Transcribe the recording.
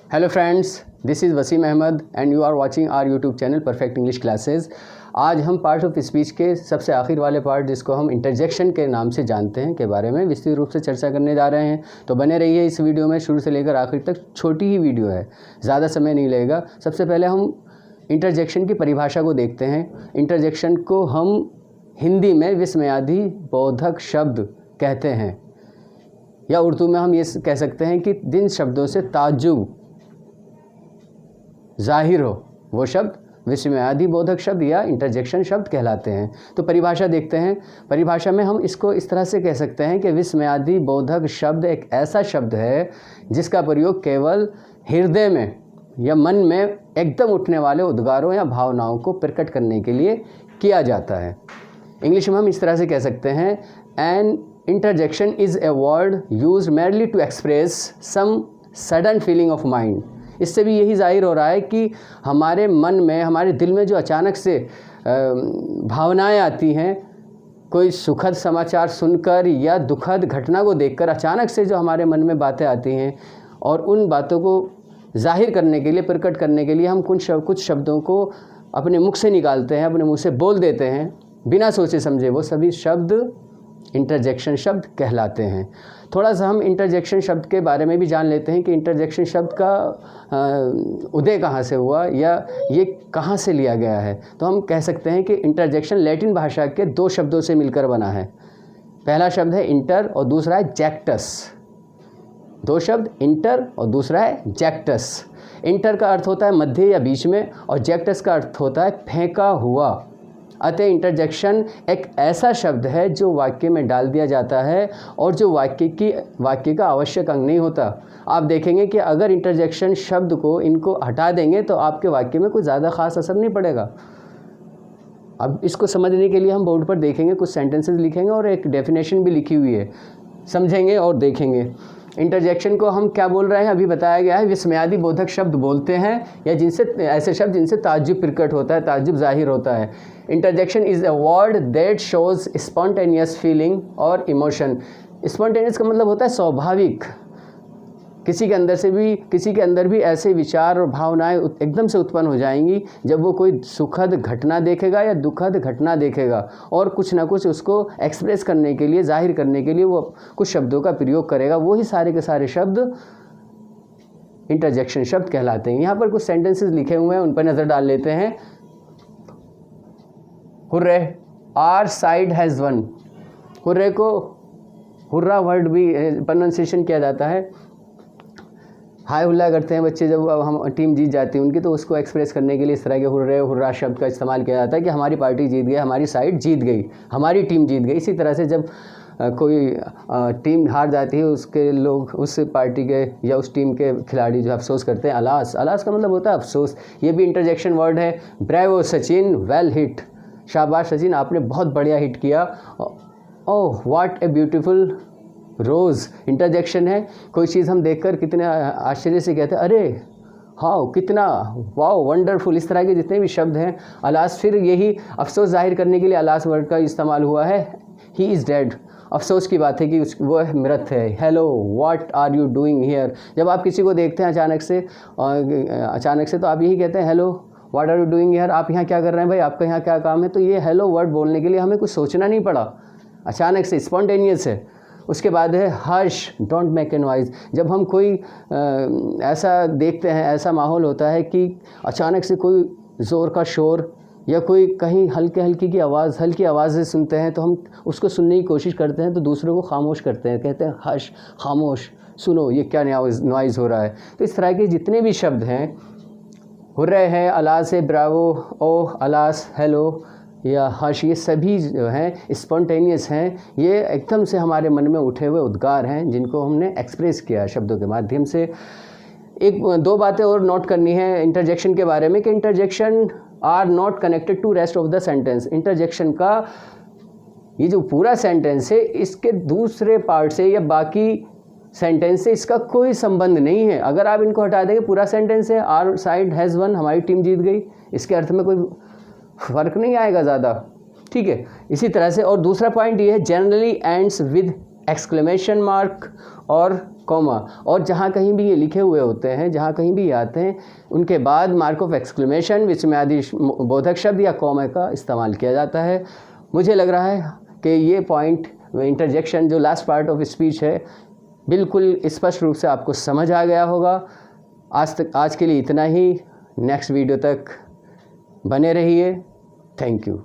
Hello friends, this is Wasim Ahmed and you are watching our YouTube channel perfect English classes. आज हम part of speech के सबसे आखिर वाले पार्ट, जिसको हम इंटरजेक्शन के नाम से जानते हैं, के बारे में विस्तृत रूप से चर्चा करने जा रहे हैं। तो बने रहिए इस वीडियो में शुरू से लेकर आखिर तक। छोटी ही वीडियो है, ज़्यादा समय नहीं लगेगा। सबसे पहले हम इंटरजेक्शन की परिभाषा को देखते हैं। इंटरजेक्शन को हम हिंदी में विस्मयादि बोधक शब्द कहते हैं, या उर्दू में हम ये कह सकते हैं कि जिन शब्दों से ताज्जुब ज़ाहिर हो वो शब्द विस्मयादि बोधक शब्द या इंटरजेक्शन शब्द कहलाते हैं। तो परिभाषा देखते हैं। परिभाषा में हम इसको इस तरह से कह सकते हैं कि विस्मयादि बोधक शब्द एक ऐसा शब्द है जिसका प्रयोग केवल हृदय में या मन में एकदम उठने वाले उद्गारों या भावनाओं को प्रकट करने के लिए किया जाता है। इंग्लिश में हम इस तरह से कह सकते हैं, an interjection is a word used merely to express some sudden feeling of mind. इससे भी यही जाहिर हो रहा है कि हमारे मन में, हमारे दिल में जो अचानक से भावनाएं आती हैं, कोई सुखद समाचार सुनकर या दुखद घटना को देखकर अचानक से जो हमारे मन में बातें आती हैं, और उन बातों को जाहिर करने के लिए, प्रकट करने के लिए हम कुछ शब्दों को अपने मुख से निकालते हैं, अपने मुँह से बोल देते हैं बिना सोचे समझे। वो सभी शब्द इंटरजेक्शन शब्द कहलाते हैं। थोड़ा सा हम इंटरजेक्शन शब्द के बारे में भी जान लेते हैं कि इंटरजेक्शन शब्द का उदय कहाँ से हुआ या ये कहाँ से लिया गया है। तो हम कह सकते हैं कि इंटरजेक्शन लैटिन भाषा के दो शब्दों से मिलकर बना है। पहला शब्द है इंटर और दूसरा है जैक्टस। दो शब्द, इंटर और दूसरा है जैक्टस। इंटर का अर्थ होता है मध्य या बीच में, और जैक्टस का अर्थ होता है फेंका हुआ। अतः इंटरजेक्शन एक ऐसा शब्द है जो वाक्य में डाल दिया जाता है और जो वाक्य का आवश्यक अंग नहीं होता। आप देखेंगे कि अगर इंटरजेक्शन शब्द को इनको हटा देंगे तो आपके वाक्य में कोई ज़्यादा ख़ास असर नहीं पड़ेगा। अब इसको समझने के लिए हम बोर्ड पर देखेंगे, कुछ सेंटेंसेस लिखेंगे और एक डेफिनेशन भी लिखी हुई है, समझेंगे और देखेंगे। इंटरजेक्शन को हम क्या बोल रहे हैं, अभी बताया गया है। विस्मयादि बोधक शब्द बोलते हैं, या जिनसे ऐसे शब्द जिनसे ताज्जुब प्रकट होता है, ताज्जुब जाहिर होता है। Interjection is a word that shows spontaneous feeling और इमोशन। स्पॉन्टेनियस का मतलब होता है स्वाभाविक। किसी के अंदर भी ऐसे विचार और भावनाएं एकदम से उत्पन्न हो जाएंगी जब वो कोई सुखद घटना देखेगा या दुखद घटना देखेगा, और कुछ ना कुछ उसको एक्सप्रेस करने के लिए, जाहिर करने के लिए वो कुछ शब्दों का प्रयोग करेगा। वही सारे के सारे शब्द इंटरजेक्शन शब्द कहलाते हैं। यहाँ पर कुछ सेंटेंसेस लिखे हुए हैं, उन पर नज़र डाल लेते हैं। Hurray, our side has won. Hurray को हुर्रा वर्ड भी प्रोनाउंसिएशन किया जाता है। हाय हुल्ला करते हैं बच्चे जब हम टीम जीत जाती है उनकी, तो उसको एक्सप्रेस करने के लिए इस तरह के हुर्रे, हुर्रा शब्द का इस्तेमाल किया जाता है कि हमारी पार्टी जीत गई, हमारी साइड जीत गई, हमारी टीम जीत गई। इसी तरह से जब कोई टीम हार जाती है, उसके लोग, उस पार्टी के या उस टीम के खिलाड़ी जो अफसोस करते हैं, अलास। अलास का मतलब होता है अफसोस। ये भी इंटरजेक्शन वर्ड है। Bravo Sachin, well hit. शाबाश सचिन, आपने बहुत बढ़िया हिट किया। Oh what a beautiful rose. Interjection है। कोई चीज़ हम देखकर कितने आश्चर्य से कहते हैं, अरे हाँ कितना, वाओ वंडरफुल। इस तरह के जितने भी शब्द हैं, अलास। फिर यही अफसोस जाहिर करने के लिए अलास वर्ड का इस्तेमाल हुआ है। He is dead. अफसोस की बात है कि वो मृत है। Hello, what are you doing here. जब आप किसी को देखते हैं अचानक से तो आप यही कहते हैं, hello what are you doing here. आप यहाँ क्या कर रहे हैं भाई, आपका यहाँ क्या काम है। तो ये हेलो वर्ड बोलने के लिए हमें कुछ सोचना नहीं पड़ा, अचानक से, स्पॉन्टेनियस है। उसके बाद है हर्ष, डोंट मेक ए नॉइज़। जब हम कोई ऐसा देखते हैं, ऐसा माहौल होता है कि अचानक से कोई ज़ोर का शोर या कोई कहीं हल्की आवाज़ सुनते हैं, तो हम उसको सुनने की कोशिश करते हैं, तो दूसरों को खामोश करते हैं, कहते हैं हर्ष, खामोश, सुनो ये क्या नॉइज़ हो रहा है। तो इस तरह के जितने भी शब्द हैं, हुर्रे है, अलास है, ब्रावो, ओह, अलास, हेलो या हर्ष, ये सभी जो हैं स्पॉन्टेनियस हैं। ये एकदम से हमारे मन में उठे हुए उद्गार हैं जिनको हमने एक्सप्रेस किया शब्दों के माध्यम से। दो बातें और नोट करनी है इंटरजेक्शन के बारे में, कि interjection are not connected to rest of the sentence. Interjection का ये जो पूरा सेंटेंस है, इसके दूसरे पार्ट से या बाकी सेंटेंस से इसका कोई संबंध नहीं है। अगर आप इनको हटा देंगे, पूरा सेंटेंस है आवर साइड हैज़ वन, हमारी टीम जीत गई, इसके अर्थ में कोई फ़र्क नहीं आएगा ज़्यादा, ठीक है। इसी तरह से, और दूसरा पॉइंट ये है, generally ends with exclamation mark और कॉमा, और जहाँ कहीं भी ये लिखे हुए होते हैं, जहाँ कहीं भी ये आते हैं, उनके बाद मार्क ऑफ एक्सक्लेमेशन, विस्मयादि बोधक शब्द या कॉमा का इस्तेमाल किया जाता है। मुझे लग रहा है कि ये पॉइंट, इंटरजेक्शन जो लास्ट पार्ट ऑफ स्पीच है, बिल्कुल स्पष्ट रूप से आपको समझ आ गया होगा। आज के लिए इतना ही। नेक्स्ट वीडियो तक बने रहिए। Thank you.